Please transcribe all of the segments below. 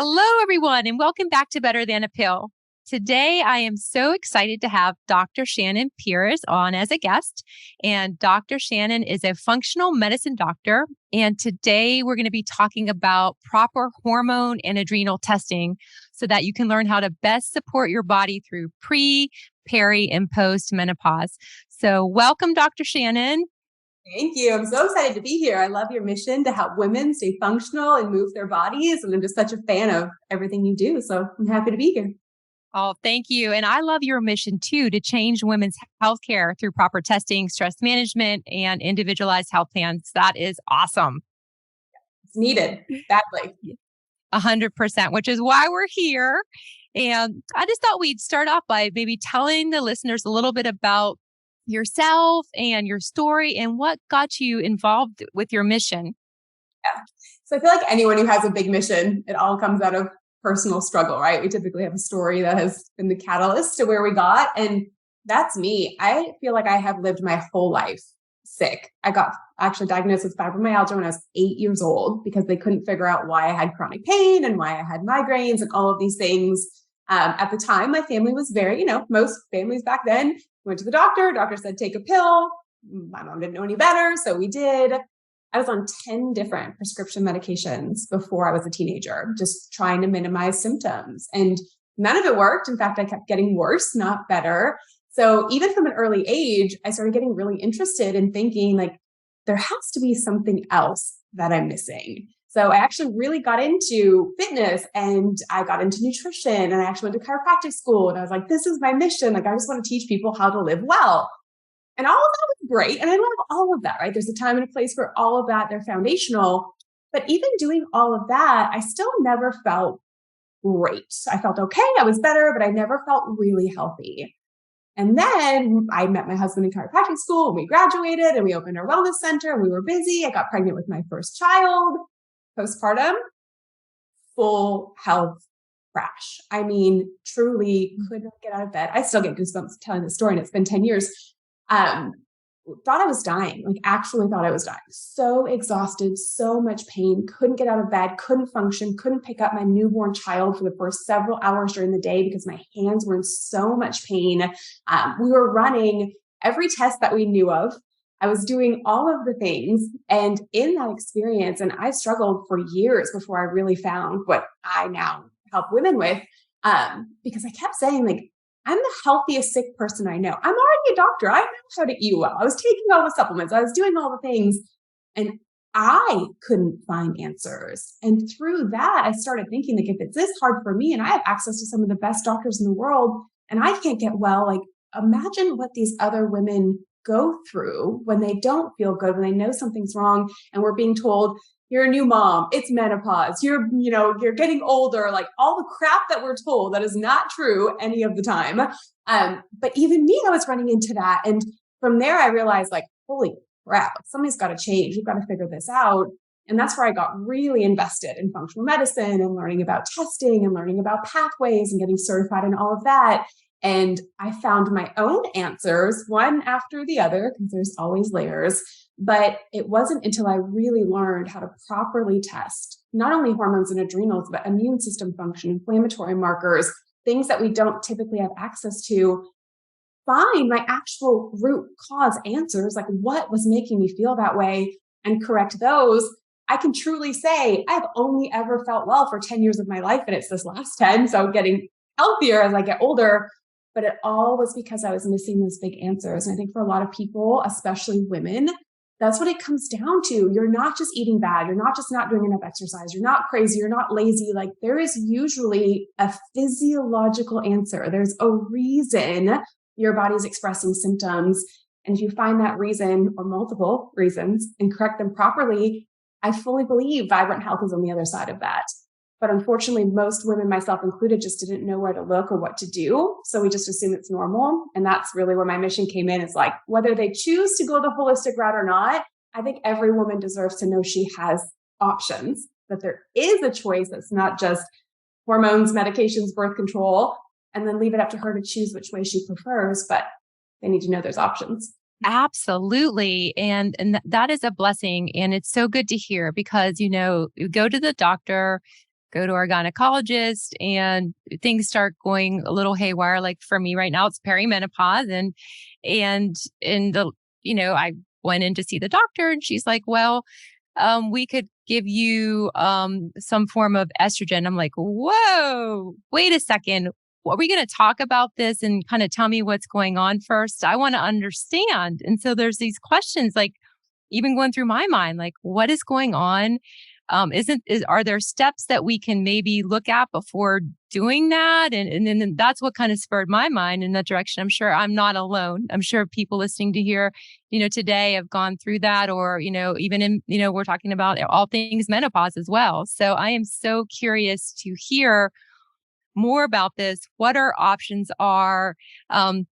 Hello, everyone, and welcome back to Better Than a Pill. Today, I am so excited to have Dr. Shannyn Pearce on as a guest. And Dr. Shannyn is a functional medicine doctor. And today, we're going to be talking about proper hormone and adrenal testing so that you can learn how to best support your body through pre, peri, and post menopause. So, welcome, Dr. Shannyn. Thank you. I'm so excited to be here. I love your mission to help women stay functional and move their bodies. And I'm just such a fan of everything you do. So I'm happy to be here. Oh, thank you. And I love your mission too to change women's healthcare through proper testing, stress management, and individualized health plans. That is awesome. It's needed badly. 100%, which is why we're here. And I just thought we'd start off by maybe telling the listeners a little bit about yourself and your story and what got you involved with your mission. Yeah. So I feel like anyone who has a big mission, it all comes out of personal struggle, right? We typically have a story that has been the catalyst to where we got. And that's me. I feel like I have lived my whole life sick. I got actually diagnosed with fibromyalgia when I was 8 years old because they couldn't figure out why I had chronic pain and why I had migraines and all of these things. At the time, my family was very, most families back then went to the doctor. Doctor said, take a pill. My mom didn't know any better. So we did. I was on 10 different prescription medications before I was a teenager, just trying to minimize symptoms. And none of it worked. In fact, I kept getting worse, not better. So even from an early age, I started getting really interested in thinking like, there has to be something else that I'm missing. So I actually really got into fitness and I got into nutrition and I actually went to chiropractic school. And I was like, this is my mission. Like, I just want to teach people how to live well. And all of that was great. And I love all of that, right? There's a time and a place for all of that. They're foundational. But even doing all of that, I still never felt great. I felt okay. I was better, but I never felt really healthy. And then I met my husband in chiropractic school and we graduated and we opened our wellness center and we were busy. I got pregnant with my first child, postpartum, full health crash. I mean, truly could not get out of bed. I still get goosebumps telling the story and it's been 10 years. Thought I was dying, like actually thought I was dying. So exhausted, so much pain, couldn't get out of bed, couldn't function, couldn't pick up my newborn child for the first several hours during the day because my hands were in so much pain. We were running every test that we knew of. I was doing all of the things. And in that experience, and I struggled for years before I really found what I now help women with, because I kept saying like, I'm the healthiest sick person I know. I'm already a doctor. I know how to eat well. I was taking all the supplements. I was doing all the things and I couldn't find answers. And through that, I started thinking like, if it's this hard for me and I have access to some of the best doctors in the world and I can't get well, like imagine what these other women go through when they don't feel good, when they know something's wrong and we're being told, you're a new mom, it's menopause, you're getting older, like all the crap that we're told that is not true any of the time. But even me, I was running into that. And from there, I realized like, holy crap, something's got to change. We've got to figure this out. And that's where I got really invested in functional medicine and learning about testing and learning about pathways and getting certified in all of that. And I found my own answers, one after the other, because there's always layers. But it wasn't until I really learned how to properly test not only hormones and adrenals, but immune system function, inflammatory markers, things that we don't typically have access to, find my actual root cause answers, like what was making me feel that way, and correct those. I can truly say I've only ever felt well for 10 years of my life, and it's this last 10. So getting healthier as I get older. But it all was because I was missing those big answers. And I think for a lot of people, especially women, that's what it comes down to. You're not just eating bad. You're not just not doing enough exercise. You're not crazy. You're not lazy. Like there is usually a physiological answer. There's a reason your body's expressing symptoms. And if you find that reason or multiple reasons and correct them properly, I fully believe vibrant health is on the other side of that. But unfortunately, most women, myself included, just didn't know where to look or what to do. So we just assume it's normal. And that's really where my mission came in. It's like, whether they choose to go the holistic route or not, I think every woman deserves to know she has options, that there is a choice that's not just hormones, medications, birth control, and then leave it up to her to choose which way she prefers. But they need to know there's options. Absolutely. And that is a blessing. And it's so good to hear because, you go to the doctor go to our gynecologist and things start going a little haywire. Like for me right now, it's perimenopause and in the, I went in to see the doctor and she's like, well, we could give you some form of estrogen. I'm like, whoa, wait a second. Are we going to talk about this and kind of tell me what's going on first? I want to understand. And so there's these questions like even going through my mind, like what is going on? Are there steps that we can maybe look at before doing that? And then that's what kind of spurred my mind in that direction. I'm sure I'm not alone. I'm sure people listening to here, today have gone through that or, even in, we're talking about all things menopause as well. So I am so curious to hear more about this, what our options are, and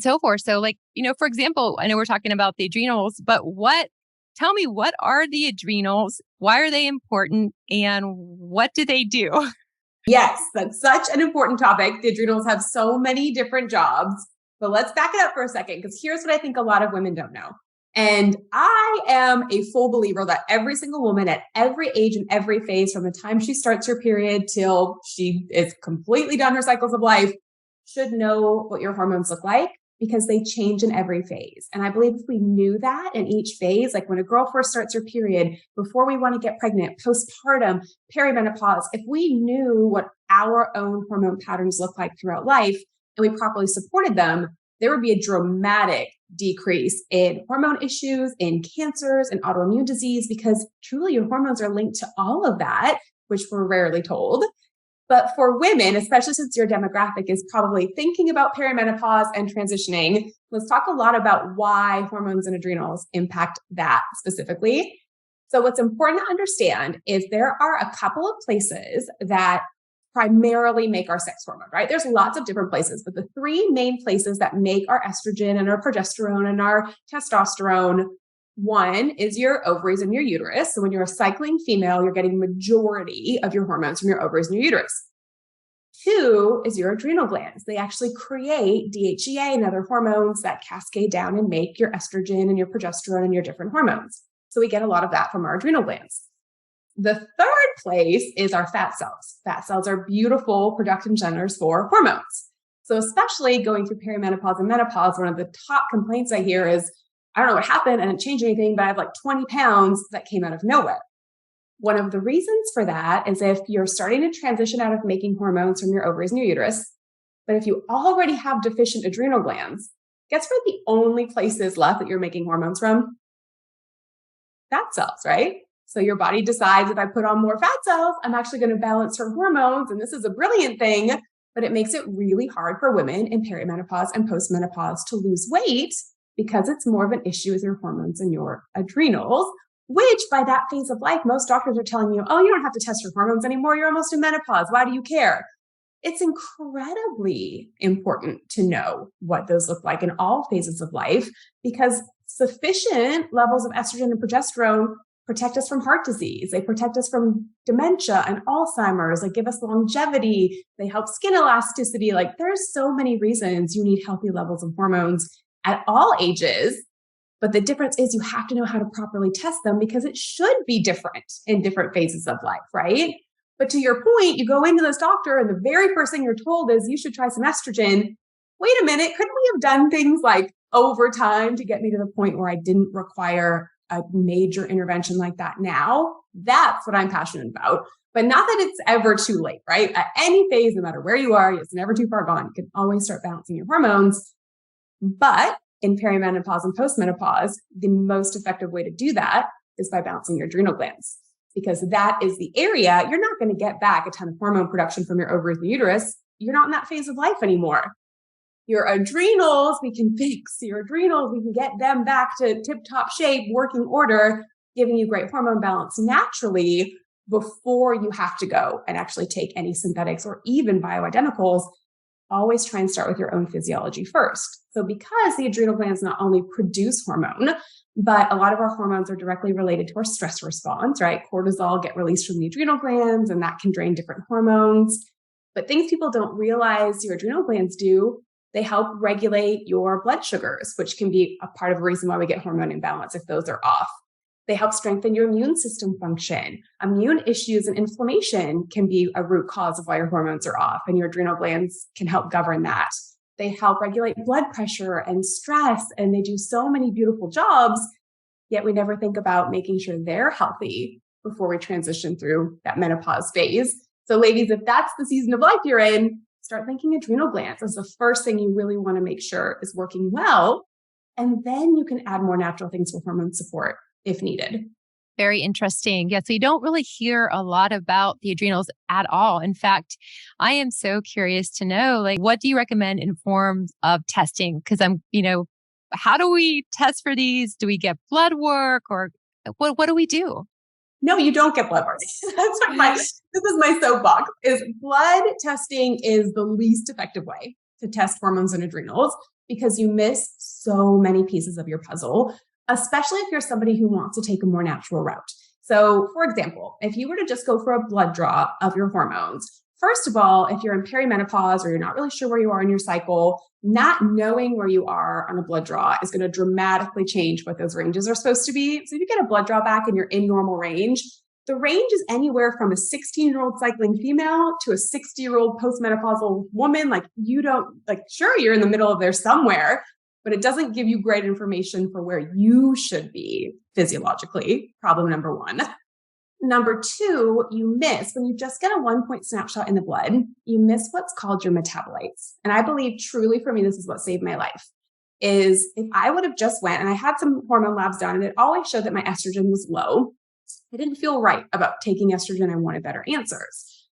so forth. So like, for example, I know we're talking about the adrenals, but tell me, what are the adrenals? Why are they important? And what do they do? Yes, that's such an important topic. The adrenals have so many different jobs, but let's back it up for a second because here's what I think a lot of women don't know. And I am a full believer that every single woman at every age and every phase, from the time she starts her period till she is completely done her cycles of life, should know what your hormones look like because they change in every phase. And I believe if we knew that in each phase, like when a girl first starts her period, before we want to get pregnant, postpartum, perimenopause, if we knew what our own hormone patterns look like throughout life and we properly supported them, there would be a dramatic decrease in hormone issues, in cancers, and autoimmune disease, because truly your hormones are linked to all of that, which we're rarely told. But for women, especially since your demographic is probably thinking about perimenopause and transitioning, let's talk a lot about why hormones and adrenals impact that specifically. So what's important to understand is there are a couple of places that primarily make our sex hormone, right? There's lots of different places, but the three main places that make our estrogen and our progesterone and our testosterone, one is your ovaries and your uterus. So when you're a cycling female, you're getting majority of your hormones from your ovaries and your uterus. Two is your adrenal glands. They actually create DHEA and other hormones that cascade down and make your estrogen and your progesterone and your different hormones. So we get a lot of that from our adrenal glands. The third place is our fat cells. Fat cells are beautiful production centers for hormones. So especially going through perimenopause and menopause, one of the top complaints I hear is, I don't know what happened, I didn't change anything, but I have like 20 pounds that came out of nowhere. One of the reasons for that is if you're starting to transition out of making hormones from your ovaries and your uterus, but if you already have deficient adrenal glands, guess where the only places left that you're making hormones from? Fat cells, right? So your body decides if I put on more fat cells, I'm actually going to balance her hormones. And this is a brilliant thing, but it makes it really hard for women in perimenopause and postmenopause to lose weight because it's more of an issue with your hormones and your adrenals, which by that phase of life, most doctors are telling you, oh, you don't have to test your hormones anymore. You're almost in menopause. Why do you care? It's incredibly important to know what those look like in all phases of life because sufficient levels of estrogen and progesterone protect us from heart disease. They protect us from dementia and Alzheimer's. They give us longevity. They help skin elasticity. Like there's so many reasons you need healthy levels of hormones at all ages. But the difference is you have to know how to properly test them because it should be different in different phases of life, right? But to your point, you go into this doctor and the very first thing you're told is you should try some estrogen. Wait a minute, couldn't we have done things like over time to get me to the point where I didn't require a major intervention like that now? That's what I'm passionate about. But not that it's ever too late, right? At any phase, no matter where you are, it's never too far gone. You can always start balancing your hormones. But in perimenopause and postmenopause, the most effective way to do that is by balancing your adrenal glands, because that is the area you're not going to get back a ton of hormone production from your ovaries and uterus. You're not in that phase of life anymore. Your adrenals, we can fix your adrenals. We can get them back to tip-top shape, working order, giving you great hormone balance naturally before you have to go and actually take any synthetics or even bioidenticals. Always try and start with your own physiology first. So because the adrenal glands not only produce hormone, but a lot of our hormones are directly related to our stress response, right? Cortisol get released from the adrenal glands and that can drain different hormones. But things people don't realize your adrenal glands do, they help regulate your blood sugars, which can be a part of the reason why we get hormone imbalance if those are off. They help strengthen your immune system function. Immune issues and inflammation can be a root cause of why your hormones are off, and your adrenal glands can help govern that. They help regulate blood pressure and stress, and they do so many beautiful jobs, yet we never think about making sure they're healthy before we transition through that menopause phase. So ladies, if that's the season of life you're in, start thinking adrenal glands as the first thing you really want to make sure is working well. And then you can add more natural things for hormone support if needed. Very interesting. Yeah. So you don't really hear a lot about the adrenals at all. In fact, I am so curious to know, like, what do you recommend in forms of testing? Because how do we test for these? Do we get blood work, or what do we do? No, you don't get blood work. This is my soapbox, is blood testing is the least effective way to test hormones and adrenals because you miss so many pieces of your puzzle, especially if you're somebody who wants to take a more natural route. So for example, if you were to just go for a blood draw of your hormones, first of all, if you're in perimenopause or you're not really sure where you are in your cycle, not knowing where you are on a blood draw is going to dramatically change what those ranges are supposed to be. So if you get a blood draw back and you're in normal range, the range is anywhere from a 16-year-old cycling female to a 60-year-old postmenopausal woman. Sure, you're in the middle of there somewhere, but it doesn't give you great information for where you should be physiologically. Problem number one. Number two, you miss, when you just get a 1-point snapshot in the blood, you miss what's called your metabolites. And I believe truly for me, this is what saved my life, is if I would have just went, and I had some hormone labs done, and it always showed that my estrogen was low. I didn't feel right about taking estrogen. I wanted better answers.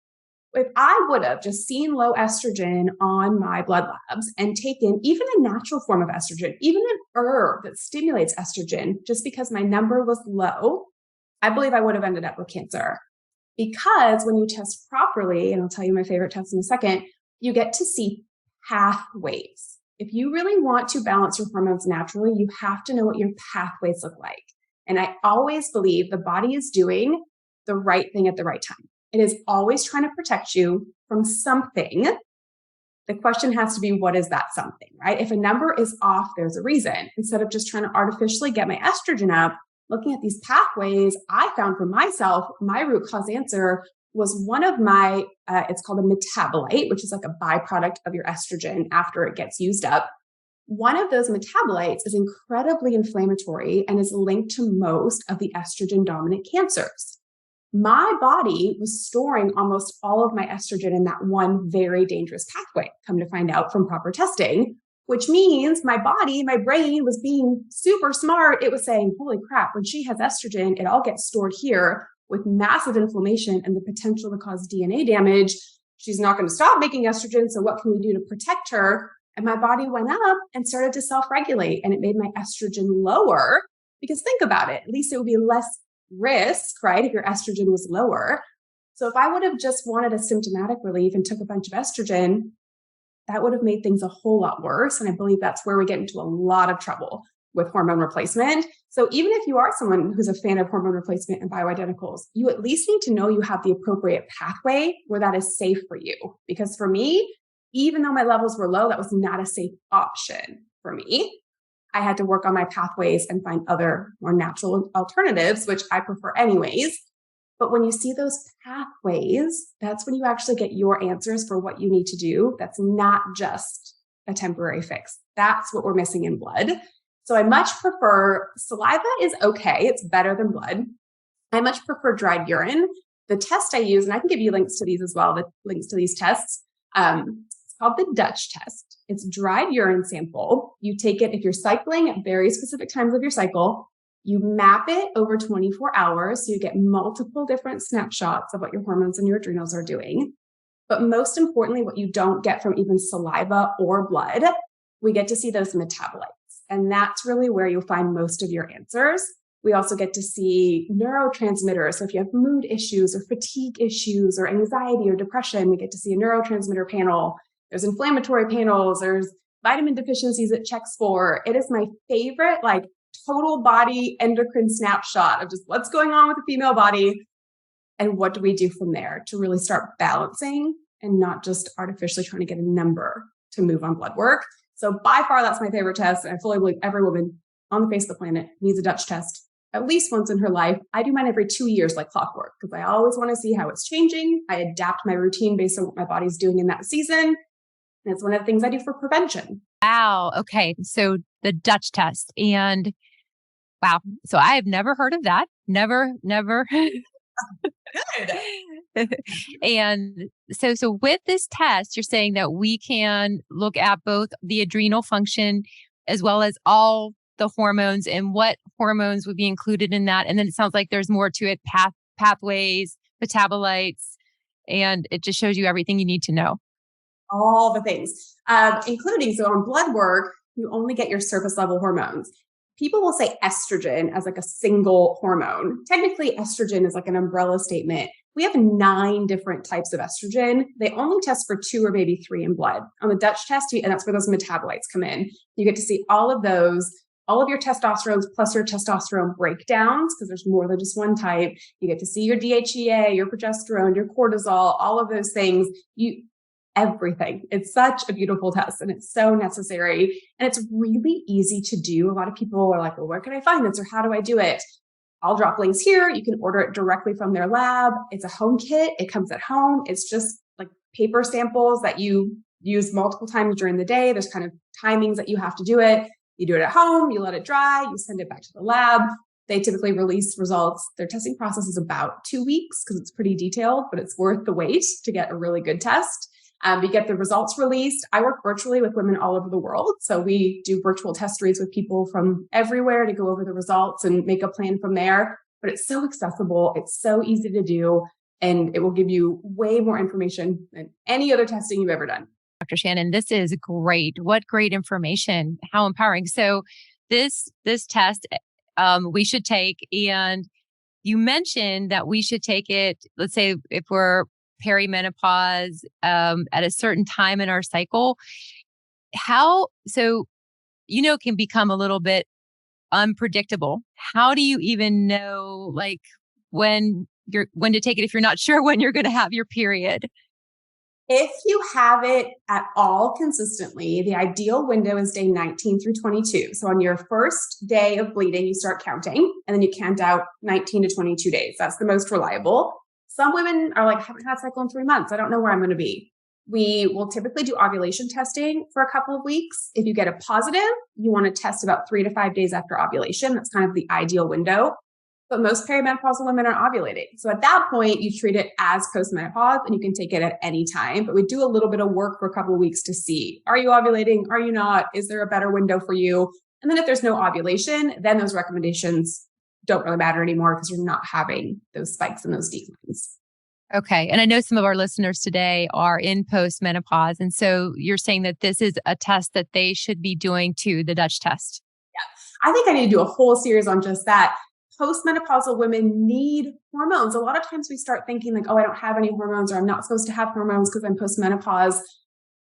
If I would have just seen low estrogen on my blood labs and taken even a natural form of estrogen, even an herb that stimulates estrogen, just because my number was low, I believe I would have ended up with cancer. Because when you test properly, and I'll tell you my favorite test in a second, you get to see pathways. If you really want to balance your hormones naturally, you have to know what your pathways look like. And I always believe the body is doing the right thing at the right time. It is always trying to protect you from something. The question has to be, what is that something, right? If a number is off, there's a reason. Instead of just trying to artificially get my estrogen up, looking at these pathways, I found for myself, my root cause answer was one of my, it's called a metabolite, which is like a byproduct of your estrogen after it gets used up. One of those metabolites is incredibly inflammatory and is linked to most of the estrogen dominant cancers. My body was storing almost all of my estrogen in that one very dangerous pathway, come to find out from proper testing, which means my body, my brain was being super smart. It was saying, holy crap, when she has estrogen, it all gets stored here with massive inflammation and the potential to cause DNA damage. She's not going to stop making estrogen. So what can we do to protect her? And my body went up and started to self-regulate, and it made my estrogen lower, because think about it, at least it would be less risk, right? If your estrogen was lower. So if I would have just wanted a symptomatic relief and took a bunch of estrogen, that would have made things a whole lot worse. And I believe that's where we get into a lot of trouble with hormone replacement. So even if you are someone who's a fan of hormone replacement and bioidenticals, you at least need to know you have the appropriate pathway where that is safe for you. Because for me, even though my levels were low, that was not a safe option for me. I had to work on my pathways and find other more natural alternatives, which I prefer anyways. But when you see those pathways, that's when you actually get your answers for what you need to do. That's not just a temporary fix. That's what we're missing in blood. So I much prefer, saliva is okay. It's better than blood. I much prefer dried urine. The test I use, and I can give you links to these as well, the links to these tests. It's called the Dutch test. It's dried urine sample. You take it if you're cycling at very specific times of your cycle. You map it over 24 hours. So you get multiple different snapshots of what your hormones and your adrenals are doing. But most importantly, what you don't get from even saliva or blood, we get to see those metabolites. And that's really where you'll find most of your answers. We also get to see neurotransmitters. So if you have mood issues or fatigue issues or anxiety or depression, we get to see a neurotransmitter panel. There's inflammatory panels. There's vitamin deficiencies it checks for. It is my favorite, total body endocrine snapshot of just what's going on with the female body and what do we do from there to really start balancing and not just artificially trying to get a number to move on blood work. So by far, that's my favorite test. And I fully believe every woman on the face of the planet needs a Dutch test at least once in her life. I do mine every 2 years like clockwork because I always want to see how it's changing. I adapt my routine based on what my body's doing in that season. And it's one of the things I do for prevention. Wow. Okay. So the Dutch test. And wow. So I have never heard of that. Never, never. And so with this test, you're saying that we can look at both the adrenal function as well as all the hormones and what hormones would be included in that. And then it sounds like there's more to it, pathways, metabolites, and it just shows you everything you need to know. All the things, including, so on blood work, you only get your surface level hormones. People will say estrogen as like a single hormone. Technically, estrogen is like an umbrella statement. We have 9 different types of estrogen. They only test for 2 or maybe 3 in blood. On the Dutch test, and that's where those metabolites come in. You get to see all of those, all of your testosterones plus your testosterone breakdowns, because there's more than just one type. You get to see your DHEA, your progesterone, your cortisol, all of those things. Everything. It's such a beautiful test and it's so necessary. And it's really easy to do. A lot of people are like, well, where can I find this? Or how do I do it? I'll drop links here. You can order it directly from their lab. It's a home kit. It comes at home. It's just like paper samples that you use multiple times during the day. There's kind of timings that you have to do it. You do it at home, you let it dry, you send it back to the lab. They typically release results. Their testing process is about 2 weeks because it's pretty detailed, but it's worth the wait to get a really good test. We get the results released. I work virtually with women all over the world. So we do virtual test reads with people from everywhere to go over the results and make a plan from there. But it's so accessible. It's so easy to do. And it will give you way more information than any other testing you've ever done. Dr. Shannyn, this is great. What great information. How empowering. So this test we should take, and you mentioned that we should take it, let's say if we're perimenopause at a certain time in our cycle. It can become a little bit unpredictable. How do you even know like when to take it if you're not sure when you're going to have your period? If you have it at all consistently, the ideal window is day 19 through 22. So on your first day of bleeding, you start counting and then you count out 19 to 22 days. That's the most reliable. Some women are like, I haven't had a cycle in 3 months. I don't know where I'm going to be. We will typically do ovulation testing for a couple of weeks. If you get a positive, you want to test about 3 to 5 days after ovulation. That's kind of the ideal window. But most perimenopausal women are ovulating. So at that point, you treat it as postmenopause and you can take it at any time. But we do a little bit of work for a couple of weeks to see, are you ovulating? Are you not? Is there a better window for you? And then if there's no ovulation, then those recommendations don't really matter anymore because you're not having those spikes and those declines. Okay. And I know some of our listeners today are in postmenopause. And so you're saying that this is a test that they should be doing too, the Dutch test. Yeah. I think I need to do a whole series on just that. Postmenopausal women need hormones. A lot of times we start thinking like, oh, I don't have any hormones, or I'm not supposed to have hormones because I'm postmenopause.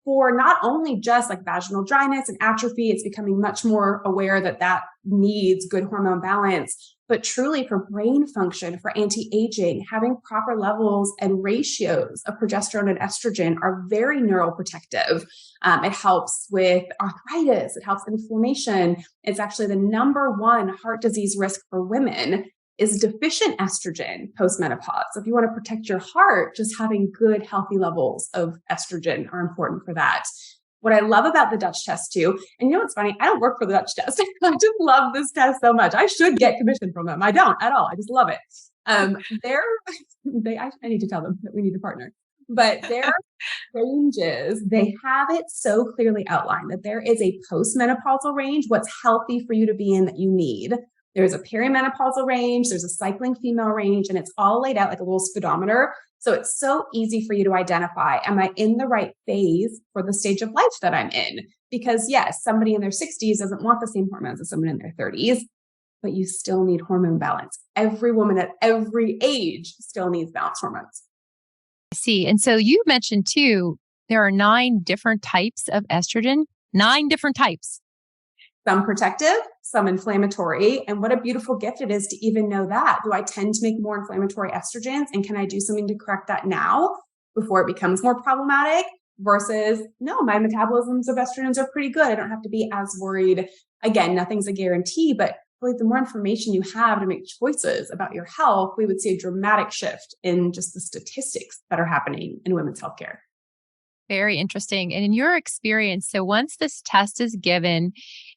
For not only just like vaginal dryness and atrophy, it's becoming much more aware that needs good hormone balance, but truly for brain function, for anti-aging, having proper levels and ratios of progesterone and estrogen are very neuroprotective. It helps with arthritis. It helps inflammation. It's actually the number 1 heart disease risk for women is deficient estrogen postmenopause. So if you want to protect your heart, just having good, healthy levels of estrogen are important for that. What I love about the Dutch test too, and you know what's funny? I don't work for the Dutch test. I just love this test so much. I should get commission from them. I don't at all. I just love it. I need to tell them that we need to partner. But their ranges, they have it so clearly outlined that there is a postmenopausal range, what's healthy for you to be in that you need. There's a perimenopausal range, there's a cycling female range, and it's all laid out like a little speedometer. So it's so easy for you to identify, am I in the right phase for the stage of life that I'm in? Because yes, somebody in their 60s doesn't want the same hormones as someone in their 30s, but you still need hormone balance. Every woman at every age still needs balanced hormones. I see. And so you mentioned too, there are 9 different types of estrogen, 9 different types. Some protective, some inflammatory. And what a beautiful gift it is to even know that. Do I tend to make more inflammatory estrogens? And can I do something to correct that now before it becomes more problematic? Versus, no, my metabolisms of estrogens are pretty good. I don't have to be as worried. Again, nothing's a guarantee, but really the more information you have to make choices about your health, we would see a dramatic shift in just the statistics that are happening in women's healthcare. Very interesting. And in your experience, so once this test is given,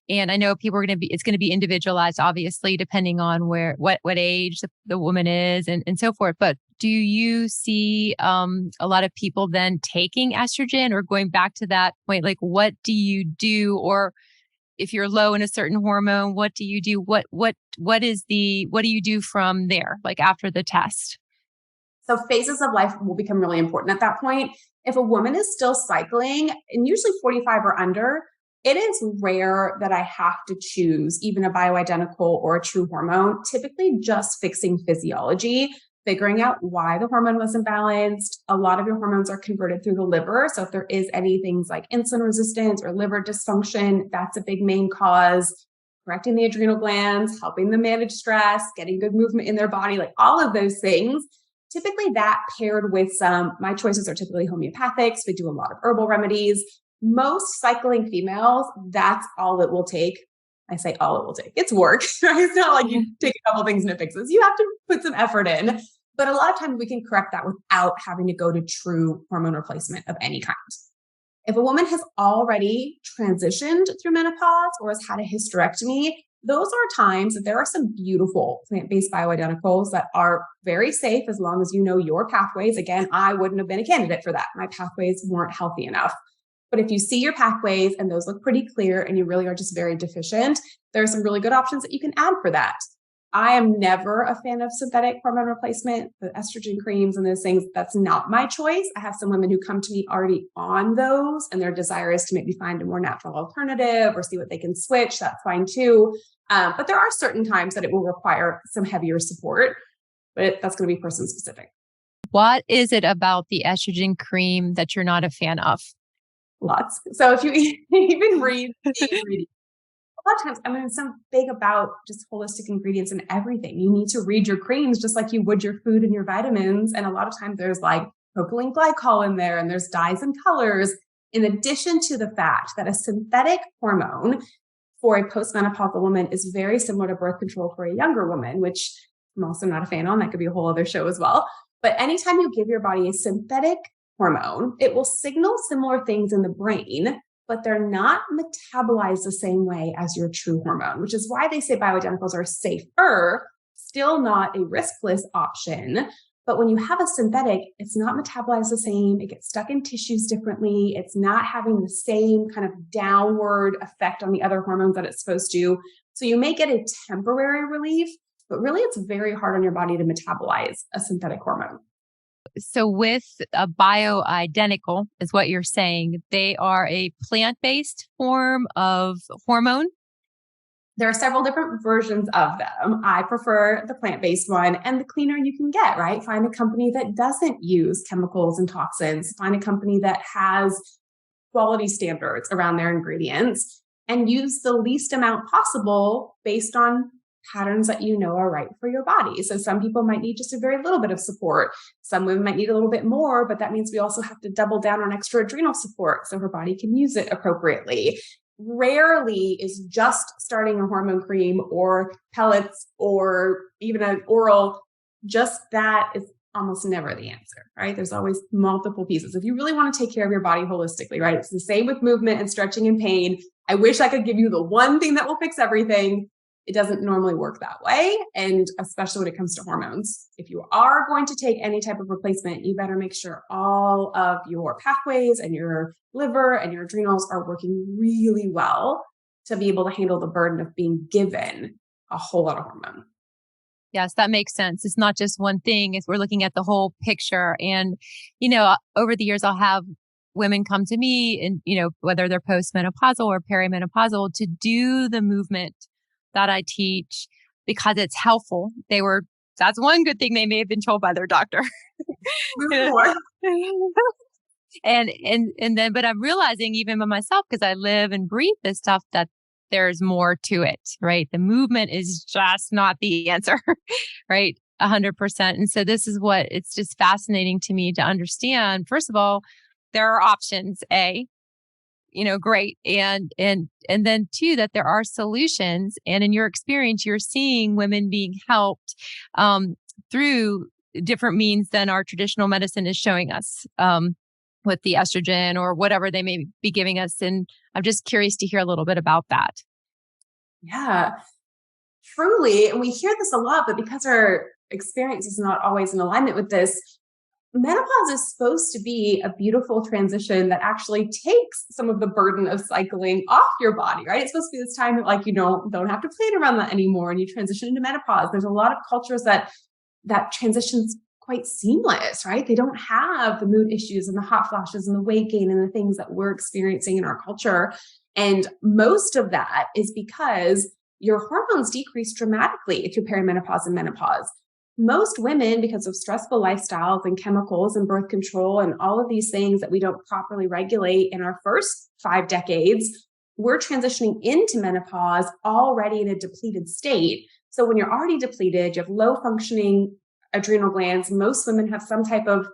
and I know people are going to be, it's going to be individualized, obviously, depending on what age the woman is and so forth. But do you see a lot of people then taking estrogen or going back to that point? Like, what do you do? Or if you're low in a certain hormone, what do you do? What do you do from there? Like after the test? So phases of life will become really important at that point. If a woman is still cycling, and usually 45 or under, it is rare that I have to choose even a bioidentical or a true hormone, typically just fixing physiology, figuring out why the hormone was imbalanced. A lot of your hormones are converted through the liver. So if there is any things like insulin resistance or liver dysfunction, that's a big main cause. Correcting the adrenal glands, helping them manage stress, getting good movement in their body, like all of those things. Typically that paired with my choices are typically homeopathics. We do a lot of herbal remedies. Most cycling females, that's all it will take. I say all it will take. It's work, right? It's not like you take a couple things and it fixes. You have to put some effort in. But a lot of times we can correct that without having to go to true hormone replacement of any kind. If a woman has already transitioned through menopause or has had a hysterectomy, those are times that there are some beautiful plant-based bioidenticals that are very safe as long as you know your pathways. Again, I wouldn't have been a candidate for that. My pathways weren't healthy enough. But if you see your pathways and those look pretty clear and you really are just very deficient, there are some really good options that you can add for that. I am never a fan of synthetic hormone replacement, the estrogen creams and those things. That's not my choice. I have some women who come to me already on those and their desire is to maybe find a more natural alternative or see what they can switch. That's fine too. But there are certain times that it will require some heavier support, but that's going to be person specific. What is it about the estrogen cream that you're not a fan of? Lots. So if you even read the ingredients, a lot of times, it's so big about just holistic ingredients and everything. You need to read your creams just like you would your food and your vitamins. And a lot of times there's like propylene glycol in there and there's dyes and colors, in addition to the fact that a synthetic hormone for a postmenopausal woman is very similar to birth control for a younger woman, which I'm also not a fan on. That could be a whole other show as well. But anytime you give your body a synthetic hormone, it will signal similar things in the brain, but they're not metabolized the same way as your true hormone, which is why they say bioidenticals are safer, still not a riskless option. But when you have a synthetic, it's not metabolized the same. It gets stuck in tissues differently. It's not having the same kind of downward effect on the other hormones that it's supposed to. So you may get a temporary relief, but really it's very hard on your body to metabolize a synthetic hormone. So with a bioidentical is what you're saying. They are a plant-based form of hormone. There are several different versions of them. I prefer the plant-based one and the cleaner you can get, right? Find a company that doesn't use chemicals and toxins. Find a company that has quality standards around their ingredients and use the least amount possible based on patterns that you know are right for your body. So some people might need just a very little bit of support. Some women might need a little bit more, but that means we also have to double down on extra adrenal support so her body can use it appropriately. Rarely is just starting a hormone cream or pellets or even an oral, just that is almost never the answer, right? There's always multiple pieces. If you really want to take care of your body holistically, right? It's the same with movement and stretching and pain. I wish I could give you the one thing that will fix everything. It doesn't normally work that way. And especially when it comes to hormones, if you are going to take any type of replacement, you better make sure all of your pathways and your liver and your adrenals are working really well to be able to handle the burden of being given a whole lot of hormone. Yes, that makes sense. It's not just one thing. If we're looking at the whole picture. And, over the years, I'll have women come to me and, whether they're postmenopausal or perimenopausal, to do the movement that I teach because it's helpful. That's one good thing they may have been told by their doctor. But I'm realizing even by myself, because I live and breathe this stuff, that there's more to it, right? The movement is just not the answer, right? 100%. And so this is what it's just fascinating to me to understand. First of all, there are options. A, great. And then too, that there are solutions. And in your experience, you're seeing women being helped through different means than our traditional medicine is showing us with the estrogen or whatever they may be giving us. And I'm just curious to hear a little bit about that. Yeah, truly. And we hear this a lot, but because our experience is not always in alignment with this, menopause is supposed to be a beautiful transition that actually takes some of the burden of cycling off your body, right? It's supposed to be this time that like you don't have to plan around that anymore and you transition into menopause. There's a lot of cultures that transition's quite seamless, right? They don't have the mood issues and the hot flashes and the weight gain and the things that we're experiencing in our culture. And most of that is because your hormones decrease dramatically through perimenopause and menopause. Most women, because of stressful lifestyles and chemicals and birth control and all of these things that we don't properly regulate in our first 5 decades, we're transitioning into menopause already in a depleted state. So when you're already depleted, you have low functioning adrenal glands. Most women have some type of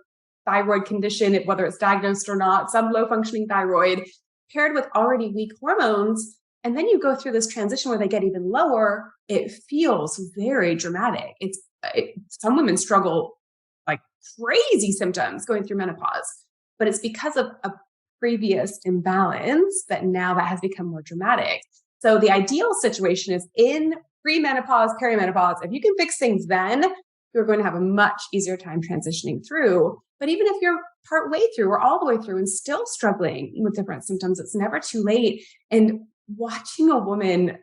thyroid condition, whether it's diagnosed or not, some low functioning thyroid paired with already weak hormones. And then you go through this transition where they get even lower. It feels very dramatic. Some women struggle like crazy symptoms going through menopause, but it's because of a previous imbalance that now that has become more dramatic. So the ideal situation is in pre-menopause, perimenopause. If you can fix things then, you're going to have a much easier time transitioning through. But even if you're part way through or all the way through and still struggling with different symptoms, it's never too late. And watching a woman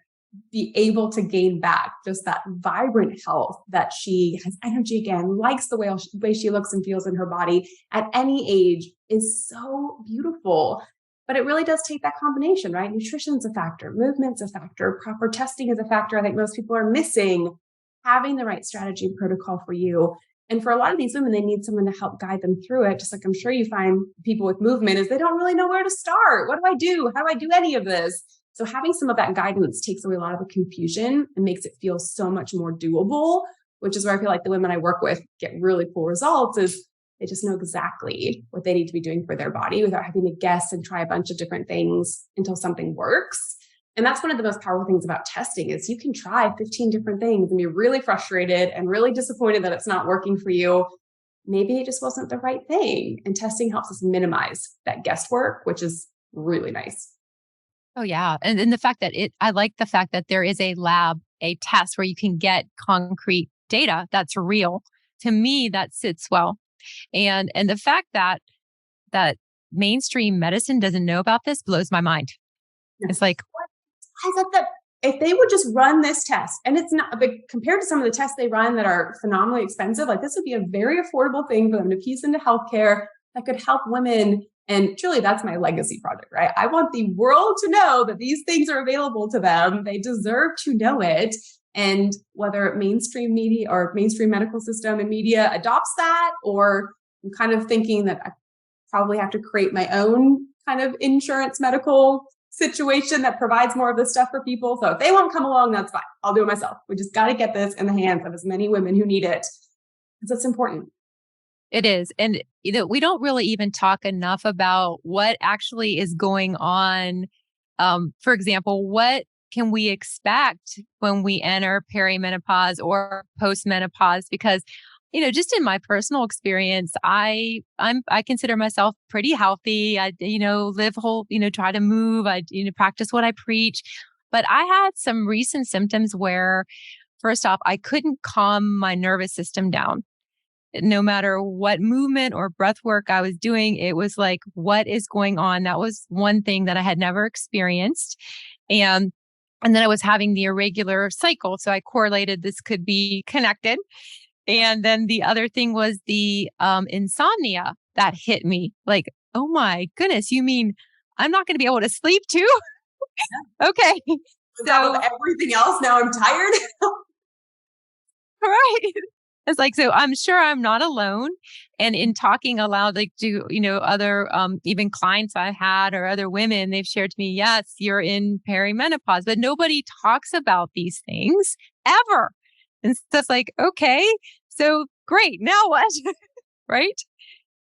be able to gain back just that vibrant health, that she has energy again, likes the way she looks and feels in her body at any age is so beautiful. But it really does take that combination, right? Nutrition's a factor, movement's a factor, proper testing is a factor I think most people are missing, having the right strategy and protocol for you. And for a lot of these women, they need someone to help guide them through it. Just like I'm sure you find people with movement is they don't really know where to start. What do I do? How do I do any of this? So having some of that guidance takes away a lot of the confusion and makes it feel so much more doable, which is where I feel like the women I work with get really cool results is they just know exactly what they need to be doing for their body without having to guess and try a bunch of different things until something works. And that's one of the most powerful things about testing is you can try 15 different things and be really frustrated and really disappointed that it's not working for you. Maybe it just wasn't the right thing. And testing helps us minimize that guesswork, which is really nice. Oh yeah. And then the fact that I like the fact that there is a lab, a test where you can get concrete data that's real. To me, that sits well. And the fact that mainstream medicine doesn't know about this blows my mind. Yeah. It's like, I thought that if they would just run this test, and it's not big compared to some of the tests they run that are phenomenally expensive, like this would be a very affordable thing for them to piece into healthcare that could help women. And truly, that's my legacy project, right? I want the world to know that these things are available to them. They deserve to know it. And whether mainstream media or mainstream medical system and media adopts that, or I'm kind of thinking that I probably have to create my own kind of insurance medical situation that provides more of this stuff for people. So if they won't come along, that's fine. I'll do it myself. We just got to get this in the hands of as many women who need it because it's important. it is. And we don't really even talk enough about what actually is going on. For example, what can we expect when we enter perimenopause or postmenopause? Because just in my personal experience, I consider myself pretty healthy. I, live whole, try to move. I, practice what I preach. But I had some recent symptoms where, first off, I couldn't calm my nervous system down. No matter what movement or breath work I was doing, it was like, what is going on? That was one thing that I had never experienced. And then I was having the irregular cycle. So I correlated this could be connected. And then the other thing was the insomnia that hit me. Like, oh my goodness, you mean I'm not going to be able to sleep too? Okay. So everything else, now I'm tired. Right. It's like, so I'm sure I'm not alone. And in talking aloud, like to, other, even clients I had or other women, they've shared to me, yes, you're in perimenopause, but nobody talks about these things ever. And stuff like, okay, so great. Now what? Right.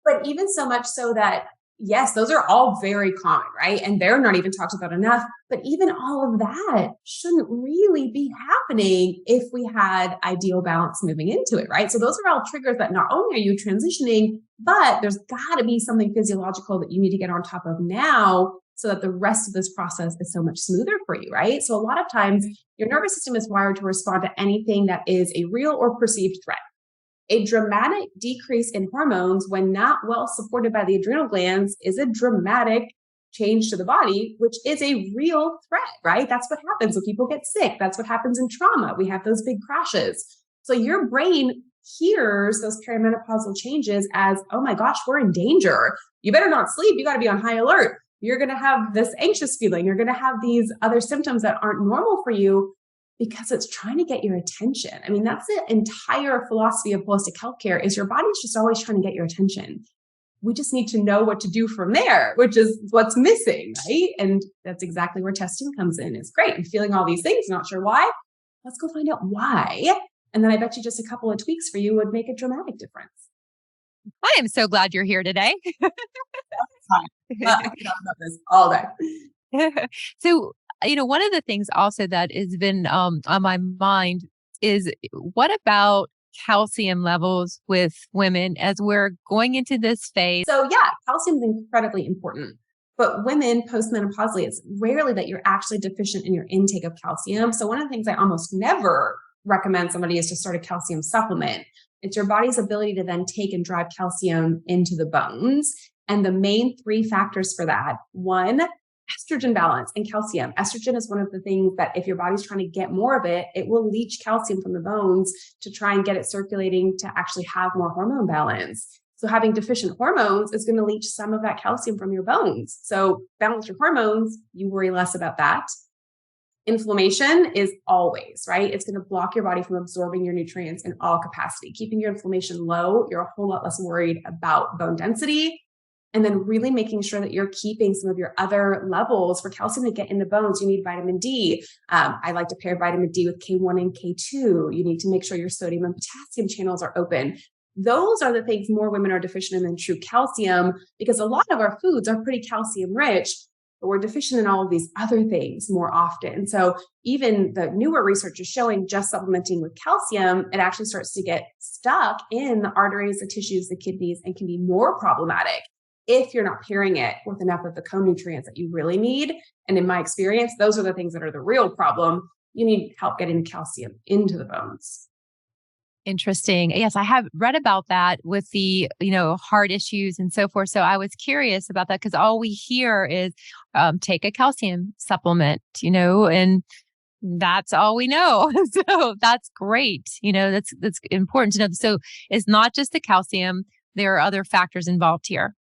But even so much so that Yes, those are all very common, right? And they're not even talked about enough. But even all of that shouldn't really be happening if we had ideal balance moving into it, right? So those are all triggers that not only are you transitioning, but there's got to be something physiological that you need to get on top of now so that the rest of this process is so much smoother for you, right? So a lot of times your nervous system is wired to respond to anything that is a real or perceived threat. A dramatic decrease in hormones when not well supported by the adrenal glands is a dramatic change to the body, which is a real threat, right? That's what happens when people get sick. That's what happens in trauma. We have those big crashes. So your brain hears those perimenopausal changes as, oh my gosh, we're in danger. You better not sleep. You got to be on high alert. You're going to have this anxious feeling. You're going to have these other symptoms that aren't normal for you because it's trying to get your attention. I mean, that's the entire philosophy of holistic healthcare is your body's just always trying to get your attention. We just need to know what to do from there, which is what's missing, right? And that's exactly where testing comes in. It's great. I'm feeling all these things, not sure why. Let's go find out why. And then I bet you just a couple of tweaks for you would make a dramatic difference. I am so glad you're here today. I can talk about this all day. So, one of the things also that has been on my mind is what about calcium levels with women as we're going into this phase? So yeah, calcium is incredibly important. But women postmenopausally, it's rarely that you're actually deficient in your intake of calcium. So one of the things I almost never recommend somebody is to start a calcium supplement. It's your body's ability to then take and drive calcium into the bones. And the main three factors for that, one, estrogen balance and calcium. Estrogen is one of the things that if your body's trying to get more of it, it will leach calcium from the bones to try and get it circulating to actually have more hormone balance. So having deficient hormones is going to leach some of that calcium from your bones. So balance your hormones, you worry less about that. Inflammation is always, right? It's going to block your body from absorbing your nutrients in all capacity. Keeping your inflammation low, you're a whole lot less worried about bone density. And then really making sure that you're keeping some of your other levels for calcium to get in the bones. You need vitamin D. I like to pair vitamin D with K1 and K2. You need to make sure your sodium and potassium channels are open. Those are the things more women are deficient in than true calcium, because a lot of our foods are pretty calcium rich, but we're deficient in all of these other things more often. So even the newer research is showing just supplementing with calcium, it actually starts to get stuck in the arteries, the tissues, the kidneys, and can be more problematic if you're not pairing it with enough of the co-nutrients that you really need. And in my experience, those are the things that are the real problem. You need help getting the calcium into the bones. Interesting. Yes, I have read about that with the, heart issues and so forth. So I was curious about that because all we hear is take a calcium supplement, and that's all we know. So that's great. That's important to know. So it's not just the calcium. There are other factors involved here.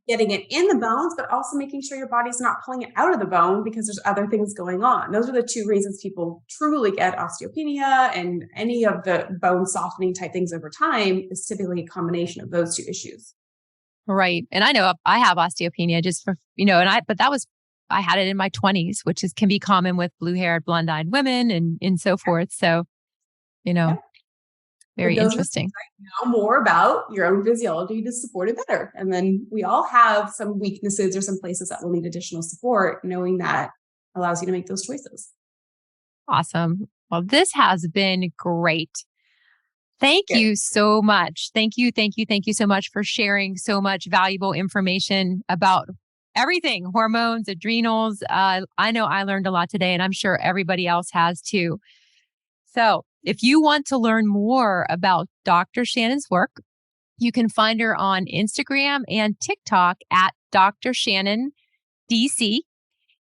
Getting it in the bones, but also making sure your body's not pulling it out of the bone because there's other things going on. Those are the two reasons people truly get osteopenia and any of the bone softening type things over time is typically a combination of those two issues. Right. And I know I have osteopenia just for, but I had it in my 20s, which can be common with blue-haired, blonde-eyed women and so forth. So, Yeah. Very interesting. Know more about your own physiology to support it better. And then we all have some weaknesses or some places that will need additional support. Knowing that allows you to make those choices. Awesome. Well, this has been great. Thank you so much. Thank you so much for sharing so much valuable information about everything, hormones, adrenals. I know I learned a lot today, and I'm sure everybody else has too. So if you want to learn more about Dr. Shannyn's work, you can find her on Instagram and TikTok at Dr. Shannyn DC.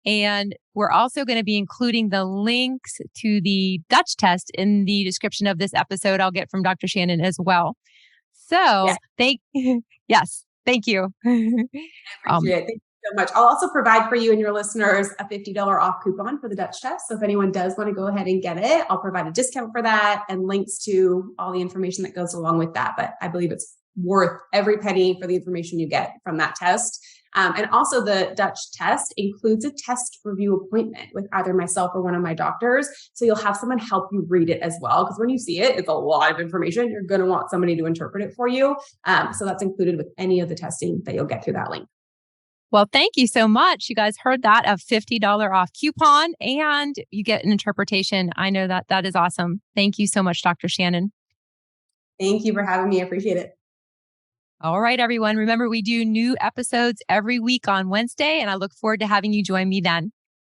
And we're also going to be including the links to the Dutch test in the description of this episode. I'll get from Dr. Shannyn as well. So thank you. I appreciate it. Thank you so much. I'll also provide for you and your listeners a $50 off coupon for the Dutch test. So if anyone does want to go ahead and get it, I'll provide a discount for that and links to all the information that goes along with that. But I believe it's worth every penny for the information you get from that test. And also the Dutch test includes a test review appointment with either myself or one of my doctors. So you'll have someone help you read it as well. Because when you see it, it's a lot of information. You're going to want somebody to interpret it for you. So that's included with any of the testing that you'll get through that link. Well, thank you so much. You guys heard that, a $50 off coupon, and you get an interpretation. I know that that is awesome. Thank you so much, Dr. Shannyn. Thank you for having me. I appreciate it. All right, everyone. Remember, we do new episodes every week on Wednesday, and I look forward to having you join me then.